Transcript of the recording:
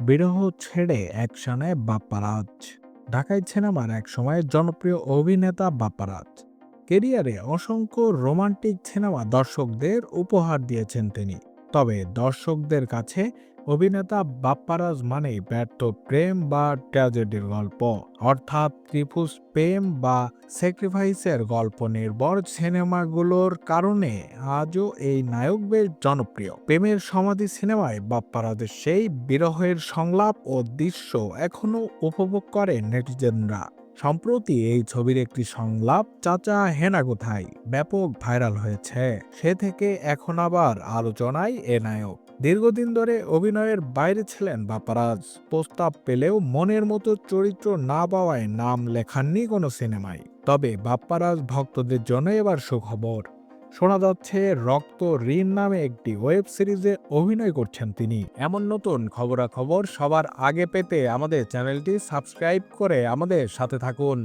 বিরহ ছেড়ে অ্যাকশনে বাপ্পারাজ। ঢাকাই সিনেমার এক সময়ের জনপ্রিয় অভিনেতা বাপ্পারাজ। কেরিয়ারে অসংখ্য রোমান্টিক সিনেমা দর্শকদের উপহার দিয়েছেন তিনি। তবে দর্শকদের কাছে অভিনেতা বাপ্পারাজ মানেই ব্যর্থ প্রেম বা ট্র্যাজেডির গল্প, অর্থাৎ ত্রিভুজ প্রেম বা স্যাক্রিফাইসের গল্প নির্ভর সিনেমাগুলোর কারণে আজও এই নায়ক বেশ জনপ্রিয়। প্রেমের সমাধি সিনেমায় বাপ্পারাজের সেই বিরহের সংলাপ ও দৃশ্য এখনও উপভোগ করে নেটিজেনরা। সম্প্রতি এই ছবির একটি সংলাপ চাচা হেনা কোথায় ব্যাপক ভাইরাল হয়েছে। সে থেকে এখন আবার আলোচনায় এ নায়ক। দীর্ঘদিন ধরে অভিনয়ের বাইরে ছিলেন বাপ্পারাজ। প্রস্তাব পেলেও মনের মতো চরিত্র না পাওয়ায় নাম লেখাননি কোনো সিনেমায়। তবে বাপ্পারাজ ভক্তদের জন্য এবার সুখবর। শোনা যাচ্ছে রক্ত ঋণ নামে একটি ওয়েব সিরিজে অভিনয় করছেন তিনি। এমন নতুন খবরাখবর সবার আগে পেতে আমাদের চ্যানেলটি সাবস্ক্রাইব করে আমাদের সাথে থাকুন।